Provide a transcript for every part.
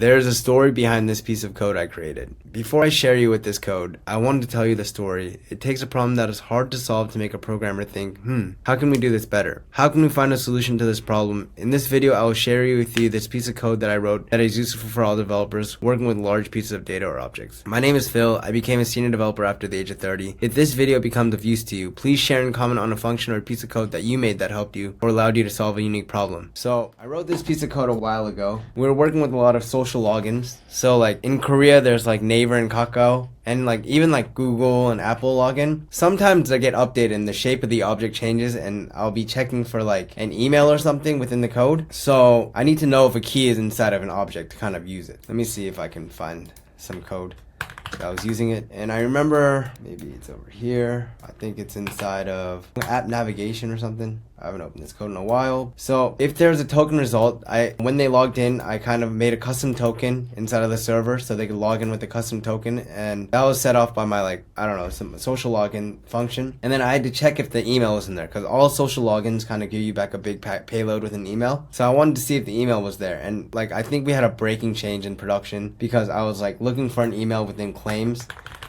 There's a story behind this piece of code I created. Before I share you with this code, I wanted to tell you the story. It takes a problem that is hard to solve to make a programmer think, how can we do this better? How can we find a solution to this problem? In this video, I will share with you this piece of code that I wrote that is useful for all developers working with large pieces of data or objects. My name is Phil. I became a senior developer after the age of 30. If this video becomes of use to you, please share and comment on a function or a piece of code that you made that helped you or allowed you to solve a unique problem. So I wrote this piece of code a while ago. We were working with a lot of social logins. So like in Korea, there's like Naver and Kakao, and like even like Google and Apple login. Sometimes they get updated and the shape of the object changes, and I'll be checking for like an email or something within the code. So I need to know if a key is inside of an object to kind of use it. Let me see if I can find some code. I was using it, and I remember maybe it's over here. I think it's inside of app navigation or something. I haven't opened this code in a while. So if there's a token result, when they logged in, I kind of made a custom token inside of the server so they could log in with the custom token, and that was set off by my some social login function. And then I had to check if the email was in there, because all social logins kind of give you back a big payload with an email. So I wanted to see if the email was there, and like I think we had a breaking change in production because I was like looking for an email within claims,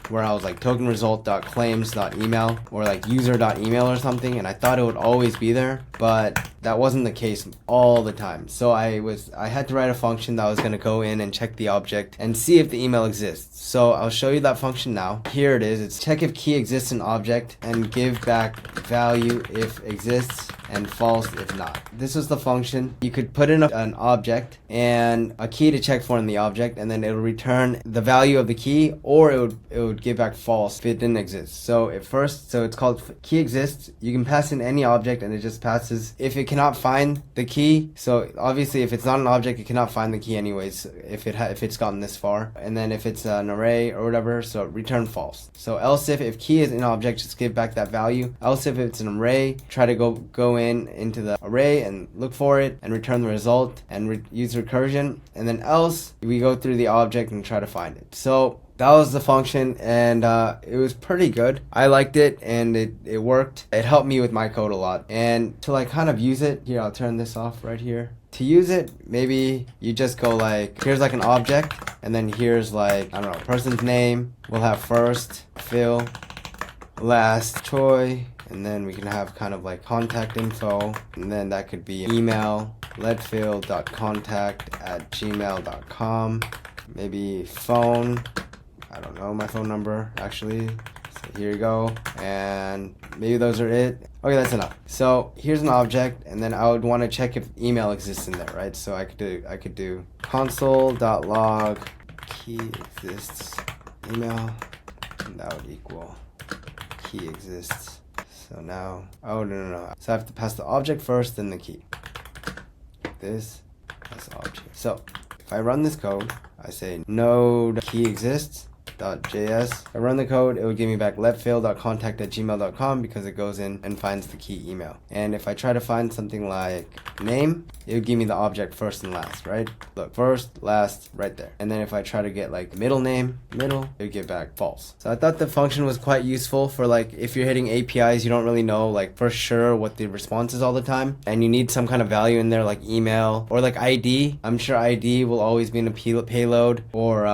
where I was like token result.claims.email or like user.email or something, and I thought it would always be there, but that wasn't the case all the time. So I had to write a function that was going to go in and check the object and see if the email exists. So I'll show you that function now. Here it is. It's check if key exists in object and give back value if exists and false if not. This is the function. You could put in an object and a key to check for in the object, and then it'll return the value of the key, or it would give back false if it didn't exist. So it's called keyExists. You can pass in any object, and it just passes if it cannot find the key. So obviously if it's not an object, it cannot find the key anyways if it's gotten this far. And then if it's an array or whatever, so return false. So else if key is an object, just give back that value. Else if it's an array, try to go into the array and look for it and return the result and use recursion. And then else we go through the object and try to find it. So that was the function, and it was pretty good. I liked it, and it worked. It helped me with my code a lot. And to like kind of use it, here, I'll turn this off right here. To use it, maybe you just go like, here's like an object, and then here's like, I don't know, person's name. We'll have first, Phil, last, Choi, and then we can have kind of like contact info, and then that could be email, letphil.contact@gmail.com, maybe phone. I don't know my phone number actually. So here you go, and maybe those are it. Okay, that's enough. So here's an object, and then I would want to check if email exists in there, right? So I could do console.log key exists email, and that would equal key exists. So now, oh no. So I have to pass the object first, then the key. This as object. So if I run this code, I say node keyExists.js. I run the code, it would give me back letphil.contact@gmail.com because it goes in and finds the key email. And if I try to find something like name, it would give me the object first and last, right? Look, first, last, right there. And then if I try to get like middle name, it would give back false. So I thought the function was quite useful for like if you're hitting APIs, you don't really know like for sure what the response is all the time, and you need some kind of value in there like email or like ID. I'm sure ID will always be in a payload, or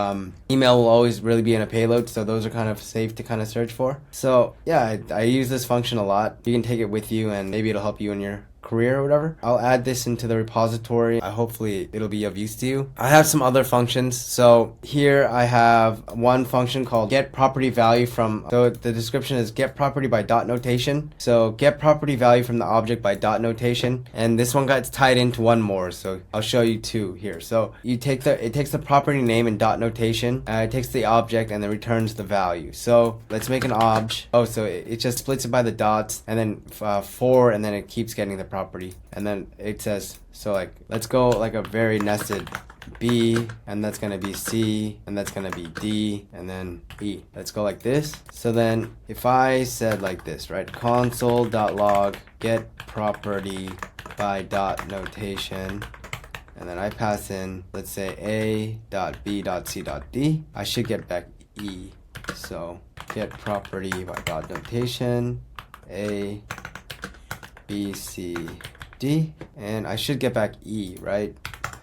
email will always really be in a payload, so those are kind of safe to kind of search for. So yeah, I use this function a lot. You can take it with you, and maybe it'll help you in your career or whatever. I'll add this into the repository. Hopefully it'll be of use to you. I have some other functions. So here I have one function called get property value from, so the description is get property by dot notation. So get property value from the object by dot notation, and this one got tied into one more, so I'll show you two here. So it takes the property name in dot notation, it takes the object and then returns the value. So let's make an obj. So it just splits it by the dots, and then 4, and then it keeps getting the property, and then it says, so like let's go like a very nested B, and that's gonna be C, and that's gonna be D, and then E. Let's go like this. So then if I said like this, right, console.log get property by dot notation, and then I pass in, let's say a.b.c.d, I should get back E. So get property by dot notation, A, B, C, D, and I should get back E, right?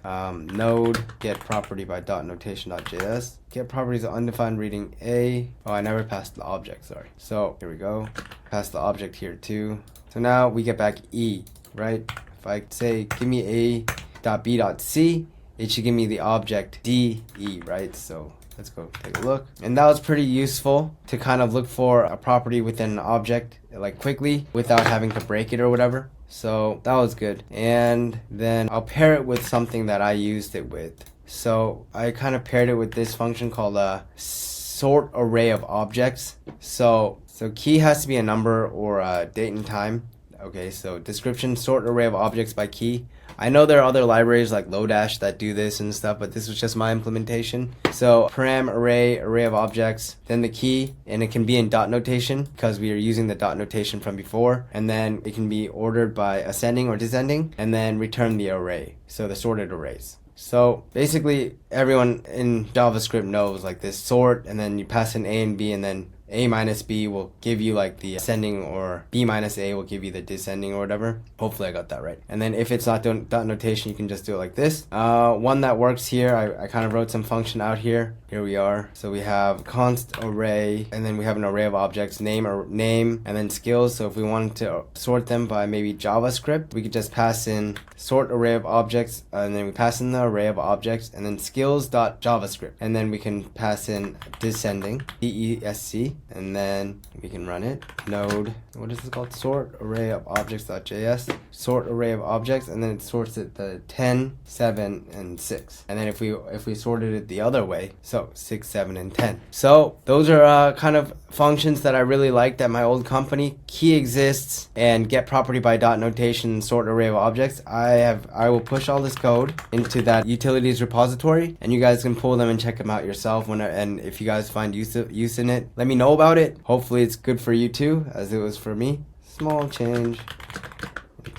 node get property by dot notation.js. Get properties of undefined reading A. Oh, I never passed the object, sorry. So here we go. Pass the object here too. So now we get back E, right? If I say give me A.B.C, it should give me the object DE, right? So let's go take a look. And that was pretty useful to kind of look for a property within an object like quickly without having to break it or whatever. So that was good. And then I'll pair it with something that I used it with. So I kind of paired it with this function called a sort array of objects. So key has to be a number or a date and time. Okay, so description, sort array of objects by key. I know there are other libraries like Lodash that do this and stuff, but this was just my implementation. So param array of objects, then the key, and it can be in dot notation because we are using the dot notation from before, and then it can be ordered by ascending or descending, and then return the array, so the sorted arrays. So basically everyone in JavaScript knows like this sort, and then you pass in A and B, and then A minus B will give you like the ascending, or B minus A will give you the descending or whatever. Hopefully I got that right. And then if it's not doing dot notation, you can just do it like this. One that works here, I kind of wrote some function out here. Here we are. So we have const array, and then we have an array of objects, name, and then skills. So if we wanted to sort them by maybe JavaScript, we could just pass in sort array of objects, and then we pass in the array of objects, and then skills.javascript. And then we can pass in descending, DESC, and then we can run it. Node, what is this called? Sort array of objects.js. Sort array of objects, and then it sorts it the 10, 7, and 6. And then if we sorted it the other way, so 6, 7, and 10. So those are kind of functions that I really liked at my old company. keyExists and get property by dot notation, sort array of objects. I will push all this code into that utilities repository, and you guys can pull them and check them out yourself. And if you guys find use in it, let me know about it. Hopefully it's good for you too, as it was for me. Small change.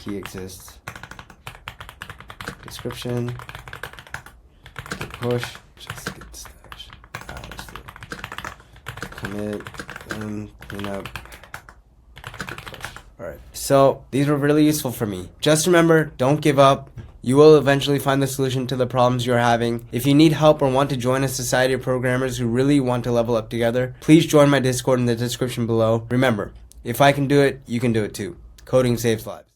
keyExists. Description. Push. Just get stash. Commit. Clean up. Push. Alright. So these were really useful for me. Just remember, don't give up. You will eventually find the solution to the problems you're having. If you need help or want to join a society of programmers who really want to level up together, please join my Discord in the description below. Remember, if I can do it, you can do it too. Coding saves lives.